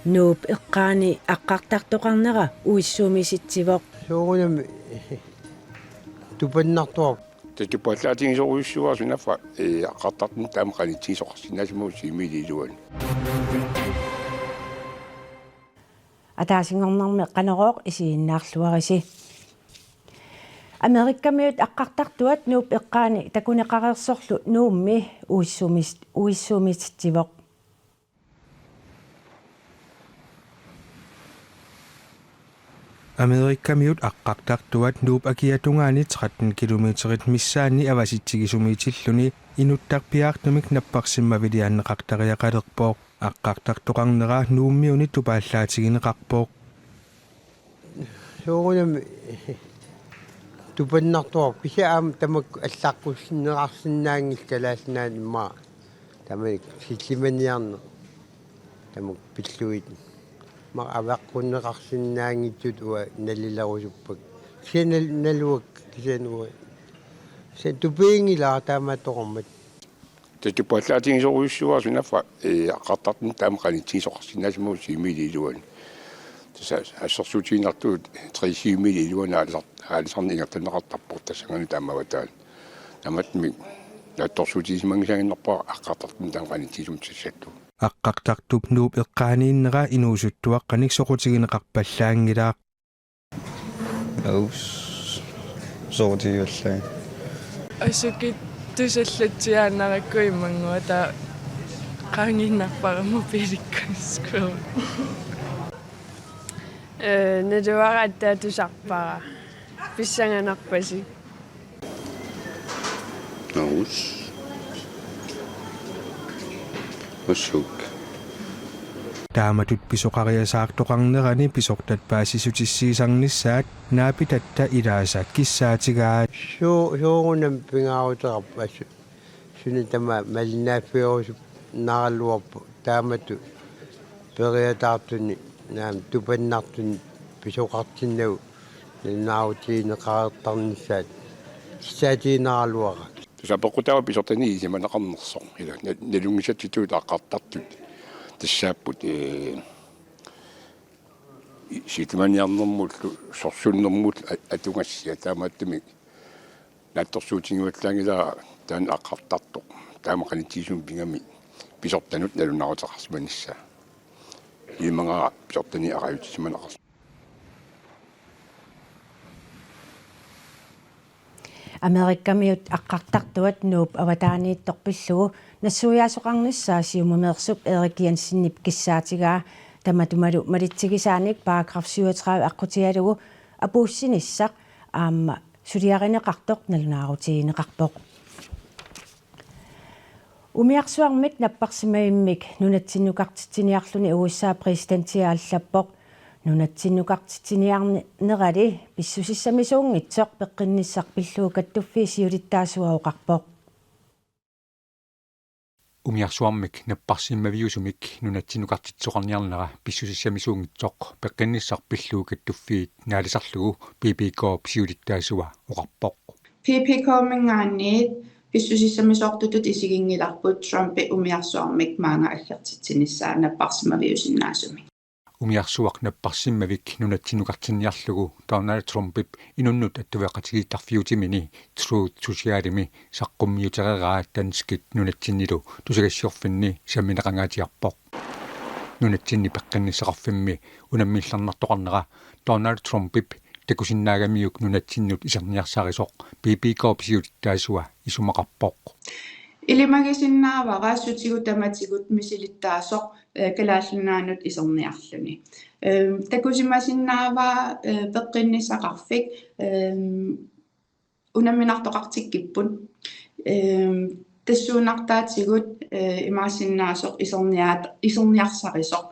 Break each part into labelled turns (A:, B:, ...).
A: Nuup iqqaani aqqartartoqarnera uissuumisittivoq
B: суунам тупаннартуак
C: тикиппаллаатингисоруйуссуарсунаффа аққартартун таамақалитсисоқарсинасимуу симилилуан
A: атаасингорнарми қанерооқ исииннаарлуариси Америккамиут аққартартуат нууп иqqaани такунеқарерсорлу нуумми уиссуумиситсивоқ
D: Amerikkamiut aqqartartuat nuup akiatungaani 13 kilometerit missaani avasitsigisumiitilluni inuttarpiaartumik napparsimmavilianneqartariaqalerpooq aqqartartoqarnera nuummiuni tupaallaatigineqarpooq
B: суунам тупаннартуак писаам тамак аллааққуссиннеқарсинаангил калааснaan имма тамак силлиманиарне тамак пиллуит ма аваққуннеқарсинаангитсут уа налилерусуппак синалуак кисануа се тупингила таамаатоқормат
C: тикиппаллаатингисоруйуссуарсунаффа аққартартун таамақалитсисоқарсинасимуу симилилуан ассерсуутиинартуут 3 милилуана аалисарнингертанеқартарпорт тассангану таамаватаан таматми натторсуутисимангисагиннерпаа аққартартун таамақалитсисум тассатту
D: aqqartartup nuup iqqaaniinnera inuusuttuaqqanik soqutigineqarpallaangilaa
E: aus soqutigiallai
F: асукит тусаллатсиааннараккуиммангуа таа qaanginnarparammu pilikkaskuu
G: надуаратта тусарпара писсанганарпаси
C: aus Masuk.
D: taamatut pisoqariasaartoqarnerani pisortat paasisutissiisarnissaat naapitatta ilaasa kissaatigaa
B: суунам пингаарутеқарпа сунитама малинааффиорусуп нааралуарпу таамату периатаартуни наам тупаннартуни писоқартиннагу нааутиинеқаартарниссаат киссаатиинааралуара
C: Сапоқутава писортани исиманеқарнерсоо ила налунгисатситуут аққартартут тассааппут ситманиарнэрмуллу сорсуннэрмут атунгассиа таамааттами натторсуутингуаллаангилаа таан аққартартоқ таамақалитсисум пингами писортанут налунаарутеқарсиманиссаа иманга писортани арааютисиманеқарс
A: Америккамиут аққартартуат нууп аватааниитторпиллугу нассуяасоқарниссаа сиумамеерсуп эрикиансиннип киссаатигаа таматумалу малитсигисааник параграф 37 аққутиалугу апууссиниссақ аама сулиаринеқартоқ налунаарутигинеқарпоқ умиарсуармик наппарсимаиммик нунатсиннукартитсиниарлуни USA президентиааллаппоқ нунатсиннукартитсиниарнерали писсусиссамисуунгитсоқ пеққинниссарпиллуу сиулиттаасуаоқарпоқ
H: умиарсуармик наппарсиммавиусумик нунатсиннукартитсоқарниарнера писсусиссамисуунгитсоқ пеққинниссарпиллуу наалисарлугу PPK сиулиттаасуа оқарпоқ
I: PPK мингаанниит писсусиссамисуартутут исигингиларпут Трумпи умиарсуармик маанга аллертитсиниссаа наппарсимавиусиннаасуми
H: умиарсуақ наппарсиммавик нунатсиннукартинниарлугу Дональд Трумпип инуннут аттувеқатигиттарфиутимини Truth Social-ими саққуммиутерераа танскит нунатсиннилу тусагассиорфинни самминеқангаатиарпоқ нунатсинни пеққинниссақарфимми унаммилларнартоқарнера Дональд Трумпип такусиннаагамиук нунатсиннут исерниарсарисоқ PPK писиулиттаасуа исумақарпоқ
I: илимагисиннаавара сутигу таматигут мисилиттаасоқ калааллунаанут исерниарлуни такусимасиннаава пеққиннисақарфик унамминартоқартиккиппут тассуунартаатигут имаасиннаасоқ исерниарсарисоқ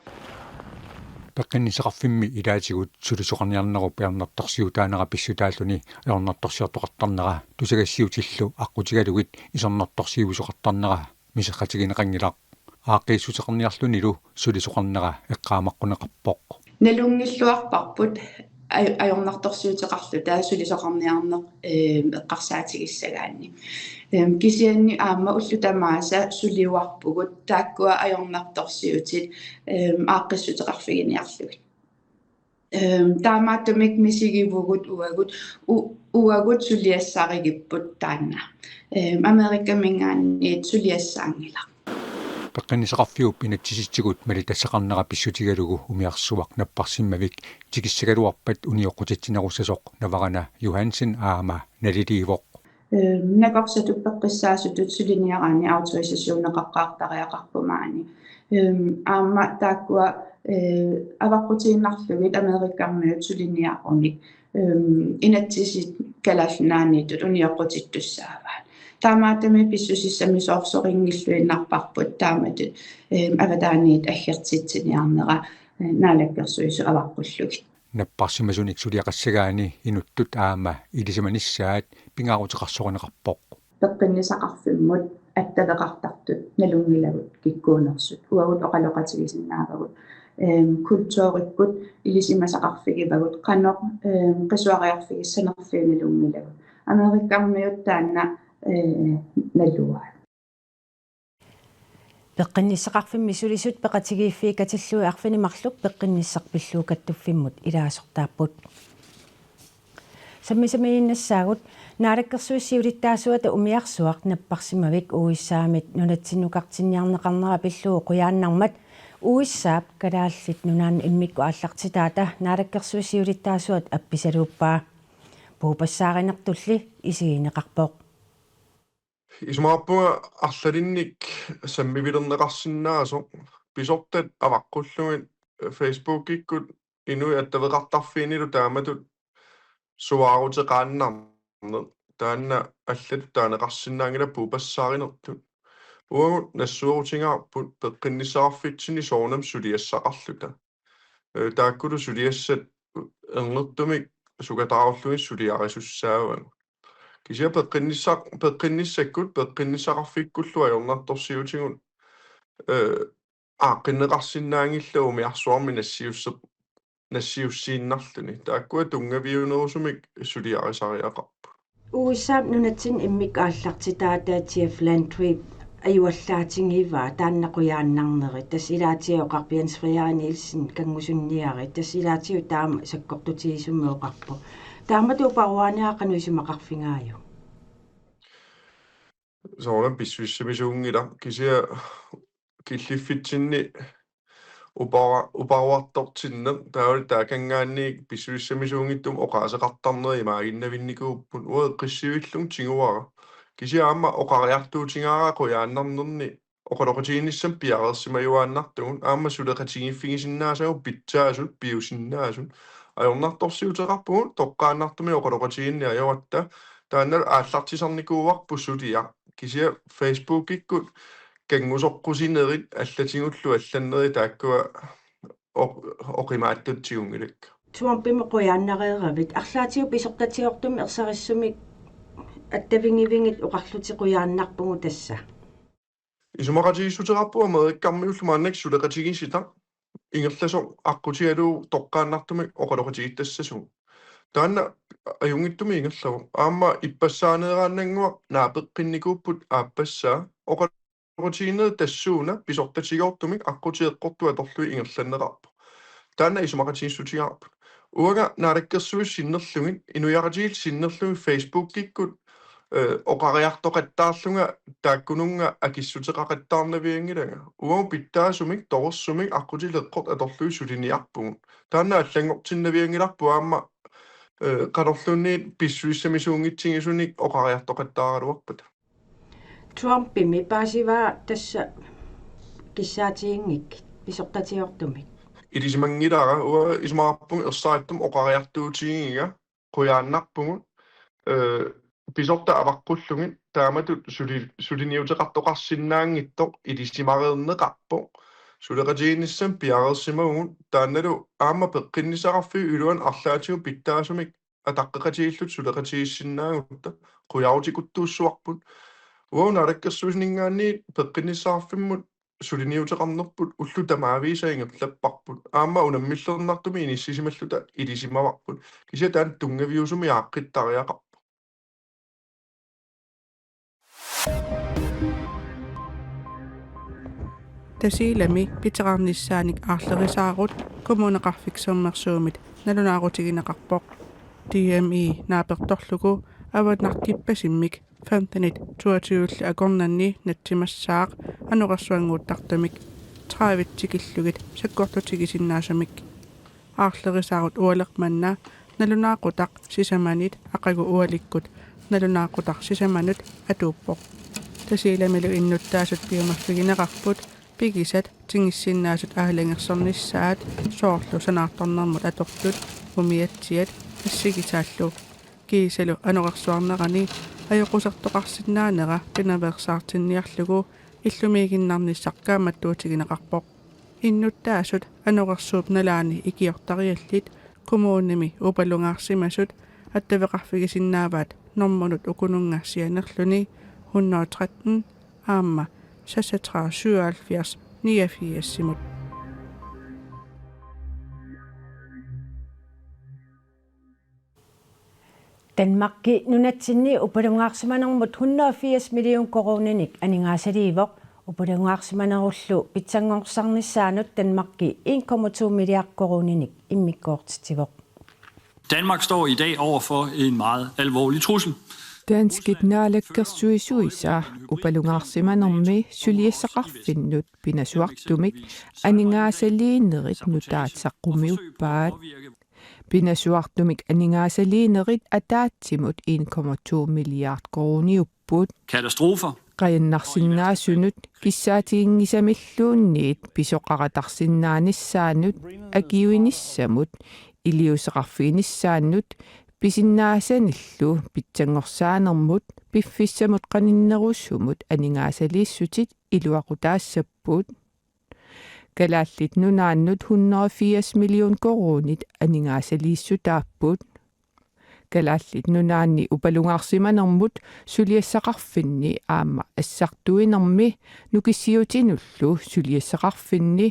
H: пеққиннисақарфимми илаатигут сулисоқарниарнеру пиарнартарсиутаанера писсутааллуни аорнартарсиортоқартарнера тусагассиутиллу аққутигалугит исернартарсиувисоқартарнера мисеқатигинеқангилақ аақииссутеқарниарлунилу сулисоқарнера эққаамаққунеқарпоқ
I: налунгиллуарпарпут ajornartorsiutiqarlu taasulisoqarniarneq eqqarsaatigissaгаанни кисианни аама уллу тамааса сулиуарпугут тааккуа ajornartorsiutit ааққиссутеқарфигиниарлугит таамааттумик мисигивугут уагут сулиассааригиппут таанна америккамингаанниит сулиассаангила
H: пеққинисеқарфиуп инатсиситсигут мали тассақарнера писсутигалугу умиарсуақ наппарсиммавик тикиссагалуарпат униоққутитсинерусасоқ наварана Johansen аама налилиивоқ
I: накорсатуп пеққиссаасутут сулиниараани ауторисасиунеқаққаартариақарпумаани аама тааккуа аваққутииннарлугит америккармиут сулиниаақорник инатсисит калаалнааниитут униоққутиттуссааваат таамаатами писсусиссами соорсорингиллуиннарпарпут тааматут аватааниит аггертитсиниарнера наалаккерсуису аваққуллугит
H: наппарсимасуник сулиақассагаани инуттут аама илисаманиссаат пингаарутеқарсоринеқарпоқ
I: пеққиннисақарфиммут аттавеқартартут налунгилагут киккуунерсут уагут оқалоқатигисиннаавагут культууриккут илисимасақарфигивагут қано қисуариарфигиссанерфиуналунгилагут америккармиут таанна налуаа
A: пеққинниссақарфимми сулисут пеқатигииффиикатиллуи арфинимарлук пеққинниссарпиллуукаттуффиммут илаасортааппут саммисамииннассаагут наалаккерсуиссиулиттаасуата умиарсуақ наппарсимавик уиссаамит нунатсиннукартинниарнеқарнера пиллуу қуяаннармат уиссаап калааллит нунаан иммикку ааллартитаата наалаккерсуиссиулиттаасуат апписалууппаа пуупассааринертулли исигинеқарпоқ
J: исмааппуга арлалинник саммивилернеқарсинаасо писортат аваққуллугит фейсбукиккут инуи аттавеқартарфиинилу тааматут суаарутеқааннарнер таанна аллату таанеқарсинаангила пуупассааринертут уагут нассуурутингаарпут пеққиннисаарфитсини соорнам сулиассақарлута тааккулу сулиассат эрнертумик сукатааруллугис сулиарисуссааван кися пеққинниссаккут пеққиннисақарфиккуллу ajornartorsiutигут ааққиннеқарсинаангилла умиарсуарми нассиуссииннарлуни тааккуа тунгавиунерусумик сулиарисариақарпу
A: уиссаап нунатсин иммик ааллартитаатаатиаф ландтвип аюаллаатингиваа тааннақуяаннарнери тас илаатиоқарпиансфриаанилсин кангусунниари тас илаатиу таама саккортутигисуммеоқарпу таамату паруаниақануисумақарфингааю
J: соорам писсуиссамисуунгила кися киллиффитсинни упаруартортиннер таавал таакангаанни писсуиссамисуунгиттум оқаасеқартарнери имаагиннавинникууппун уэққиссивиллун тигуара кися аама оқариартуутингаараа қуяаннарнерни оқолоқутигинниссам пиарерсимаюааннартугун аама сулеқатигиффигисиннаасагу питсаасут пиусиннаасут ajornartorsiuteqarpugut toqqaannartumi oqoloqatiginni ajoratta taannal ааллартисарникууарпу сулиа кisia фейсбукиккут кангусоққусинерит аллатингуллу алланнери тааккуа оқимааттутсигунгилак
A: туампиме қуяаннарееравит арлаатиу писортатиортуми ерсариссумик аттавингивингит оқарлутиқуяаннарпугу тасса
J: исумақатигиссутерарпу америккармиуллумааннак сулеқатигисита ингерласо аққутигалуу тоққааннартумик оқалоқатигиттассасуг таанна аюнгиттуми ингерлаву аама иппассаанерааннангуа наапеққинникууппут ааппассаа оқалоқатигиннери тассууна писортатигоортумик аққутиеққортуа торлуи ингерланнеқарпу таанна исумақатигиссутигарпу уага наалаккерсуис синнерлугит инуяратигил синнерлуги фейсбуккиккут оқариартоқаттаарлунга тааккунунга акиссутеқақаттаарнавиангилага уаму питтаасумик торерсумик аққутилеққорт аторлуи сулиниарпугут таанна аллангортиннавиангиларпу аама қалорлуунниит писсуиссамисуунгитсигисуник оқариартоқаттааралуарпата
A: Trumpimi paasivaa tässä киссаатиингик писортатиортумик
J: илисимангилаара уа исмаарпун ерсааттум оқариартуутигига қуяаннарпугут писорта аваққуллугит тааматут сулиниутеқартоқарсинаангиттоқ илисимареернеқарпо сулеқатигинниссам пиарерсимагун таанналу аама пеққиннисақарфи улуан арлаатигу питтаасумик атаққеқатигиллут сулеқатигиссинаагутта қуяутикуттууссуарпут уауна алаккерсуиснингаанни пеққиннисаарфиммут сулиниутеқарнерпут уллу тамаависаингерлаппарпут аама унаммиллернартуми иниссисималлута илисимаварпут кися таан тунгавиусуми ааққиттариақарпу
K: тасилами питеқарниссааник аарлерисаарут коммунеқарфиксермерсуумит налунаарутигинеқарпоқ DME нааперторлугу аватнаркиппасиммик 15-22 акорнанни натсимассаақ ануқарсуангууттартамик 30-тикиллугит саккортутигисиннаасамик аарлерисаарут уалеқманна налунаақутақ сисаманит ақагу уаликкут налунаақутақ сисаманут атууппоқ тасиламилу иннуттаасут пиумаффигинеқарпут пигисат тингиссиннаасут аалангерсернissaат соорлу санаарторнэрмут аторлут умиатсиат ассигитааллу кисалу анеқарсуарнерани ajоқусартоқарсинаанера пинаверсаартинниарлугу иллумигиннарниссаққааматтуутигинеқарпоқ иннуттаасут анеқарсууп налаани икиортариаллит коммууними упалунгаарсимасут аттавеқарфигисиннааваат норманут укунунгассианерлүни 113 аама 76 79 симут
A: Danmarkki nunatsinni upalungaarsimanermut 180 million koronanik aningaasaliivoq upalungaarsimanerullu pitsangorsaarnissaanut Danmarkki 1,2 milliard koronanik immikkoortitivoq.
L: Danmark står i dag overfor en meget alvorlig trussel.
M: Danskit naalakkersuisuisa upalungaarsimanermi suliassaqarfinnut pinasuartumik aningaasaliinerit nutaatsaqqumiuppaat pinasuartumik aningaasaliinerit ataatsimut 1,2 milliard koroniupput
L: katastrofer
M: qayanarsinnaasunut kissaatiingisamilluunniit pisoqaratarsinnaanissaanut akiuinissamut iliuseqarfiinissaannut pisinnaasаниллу питсангорсаанермут пиффиссамут qaninnerussumut aningaasaliissutit iluaqutaassappuut kalaallit nunaannut 180 million koronit aningaasaliissutaappuut kalaallit nunaanni upalungaarsimanermut suliassaqarfinni aama assartuinermi nukissiutinullu suliassaqarfinni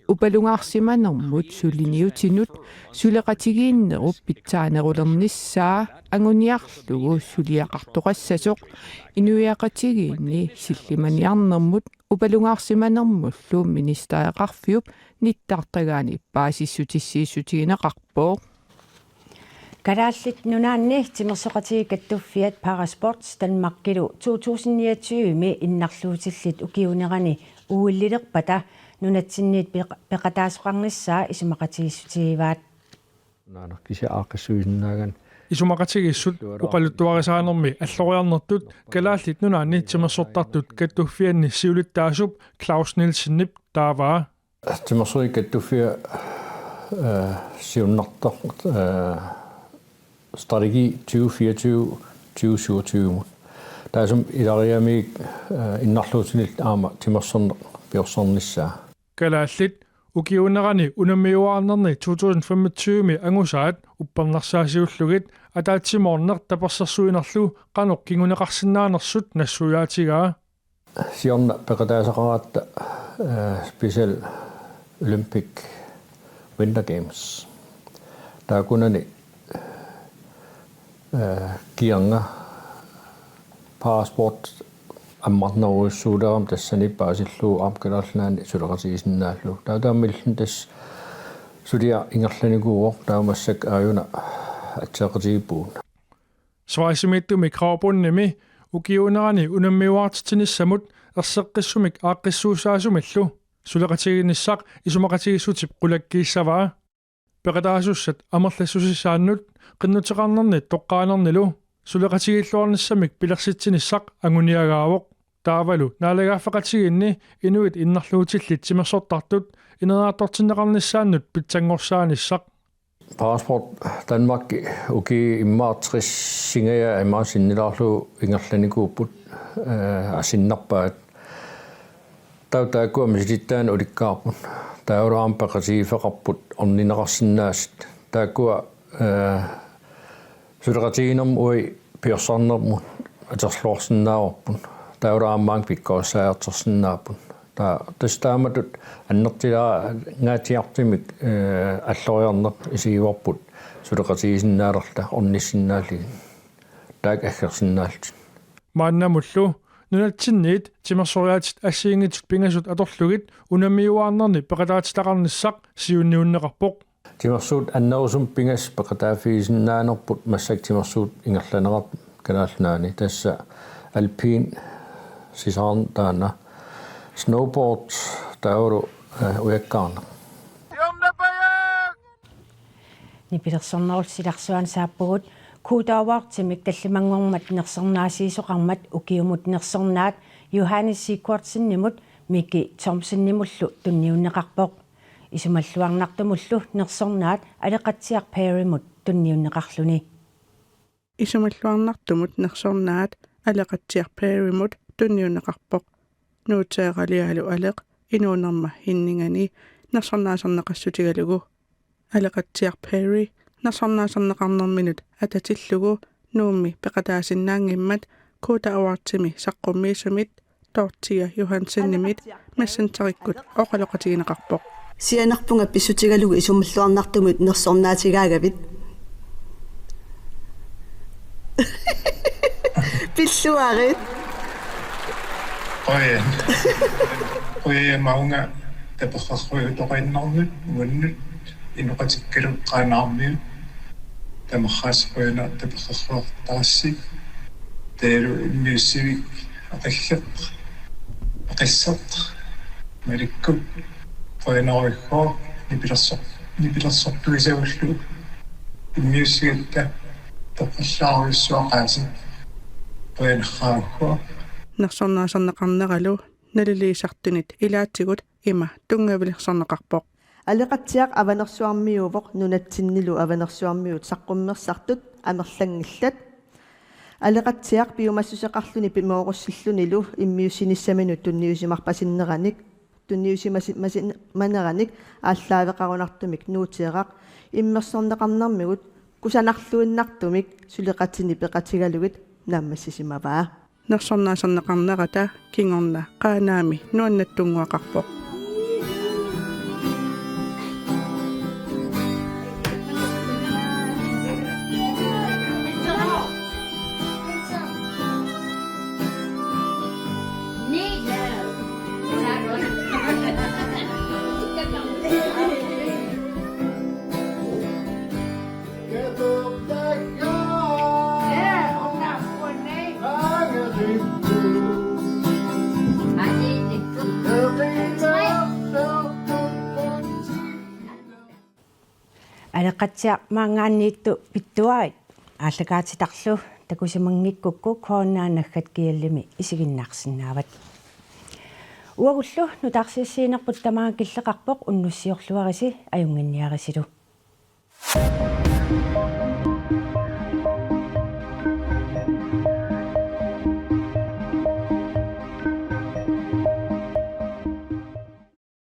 M: upalungaarsimanermut suliniutinut suleqatigiinnerup pitsaanerulernissaa anguniarlugu suliaqartoqassasoq inuiaqatigiinni sillimaniarnermut upalungaarsimanermullu ministeriaqarfiup nittartagaani paasissutissiissutigineqarpooq
A: Kalaallit nunaanni timersoqatigikkattuuffiat Parasports Danmarkkilu 2029 innarluutillit ukiunerani uullilerpata nunatsinniit peqataasuqarnissaa isumaqatigiissutigivaat
N: naana kisia aaqqissuisinaagan
O: isumaqatigissut uqaluttuarisaanermi alloriarnertut kalaallit nunaanni timersortartut kattuuffianni siulittaasup Claus Nielsen-nip taavaa
N: timersorikattuuffia siunnartoq strategi 2024-2027 taasum ilariamiik innarluutinillt aama timersorneq piorsornissaa
O: kalaallit ukiunerani unammiuaarnerni 2025 angusaat upparnarsaasiullugit ataatsimorner tapersersuinerlu qanoq kinguneqarsinnaanersut nassuyaatigaa
N: siorna peqataasaqaraatta special Olympic Winter Games taakunani kianga Parasport аммарнеруйссуулерам тассани паасиллуу аапкаларлаани сулеқатигисиннааллу таатааммиллун тас сулиа ингерланикууоқ таамассак ааюна атсеқатигиппуун
O: сваисимиттуми краапунними укиунерани унаммиуартитиниссамут ерсеққиссумик ааққиссуусаасумиллу сулеқатигиниссақ исумақатигиссутип қулаккииссаваа пеқатаасуссат амерлассусисааннут қиннутеқарнерни тоққаанернилу сулеқатигиллуарниссамик пилерситсиниссақ ангуниагаавоқ таавалу наалагааффеқатигинни инуит иннарлуутиллит тимерсортартут инераатортиннеқарниссааннут питсангорсааниссақ
N: Parasport Danmark uki immaatris singaya imaasinnilaarlu ingerlanikuupput asinnarpaat tautaakua misittaan ulikkaarput tauraampeqasiifeqarput ornineqarsinnaasit taakua suleqatiginermu ui piorsornermu aterluorsinnaaorput tauraammaang pikkoossaartersinnaapput тастааматут аннертилаа гаатиартимик аллориарнеқ исигиварпут сулеқатигисиннаалерла орниссиннаалиги таак аггерсиннаалт
O: мааннамуллу нунатсинниит тимерсориаатит ассиингитут пингасут аторлугит унамиуаарнерни пеқалаатитақарниссақ сиунниуннеқарпоқ
N: тимерсуут аннерусум пингас пеқатаафигисиннаанерпут массак тимерсуут ингерланерат канаалнаани тасса alpin сисарн таана snowboard тауру уяккаарна
A: нипилерсорнерулсиларсуан сааппугут куутааваартимик таллимангормат нерсернаасиисоқармат укиумут нерсернаат Johannes Sigurdsson-нимут Miki Thomsen-нимуллу тунниуннеқарпоқ исумаллуарнартумуллу нерсернаат алеқатсиар Perry-мут тунниуннеқарлуни
K: исумаллуарнартумут нерсернаат алеқатсиар Perry-мут тунниуннеқарпоқ нуутеэқалиалу алеқ инуунерма хиннингани нерсернаасернеқассутигалугу алеқатсиар Perry нерсернаасернеқарнерминут ататиллугу нуумми пеқатаасиннаангиммат куутаавартими саққуммиисумит тортия Johansen-нимит массантериккут оқалоқатигинеқарпоқ
P: сианерпунга писсутигалугу исумаллуарнартумут нерсорнаатигаагавит писсуарит
J: ой маунга тапахахой тоқайннарнут муннут инуқатиккалеққаанаарми тамахаасқойна тапахахуартарасси тэру мюсивик аталлеқ ақиссат мерикку қойнаарихо нипилерсортуисавуллу мюсивикта тапаллааруиссуақааси қойнахаахо
K: нерсорнаасернеқарнералу налилиисартунит илаатсигут има тунгавилерсорнеқарпоқ
P: алеқатсиақ аванерсуармиувоқ нунатсиннилу аванерсуармиут саққуммерсартут амерлангиллат алеқатсиақ пиумассусеқарлуни пимооруссиллунилу иммиусиниссаминут тунниусимарпасиннераник тунниусимасиманераник ааллаавеқарунартумик нуутиеқақ иммерсорнеқарнэрмигут кусанарлуиннартумик сулеқатини пеқатигалугит нааммассисимаваа
K: нерсорнаасернеқарнерата кингорна қаанаами нуаннаттунгуақарпоқ
A: алеқатсиар маангаанниитту питтуаит ааллагаатитарлу такусимангиккукку кооннаанаггат киаллими исигиннаарсинаават уагуллу нутаарсиассиинерпут тамаа киллеқарпоқ уннуссиорлуариси аюнгинниарисилу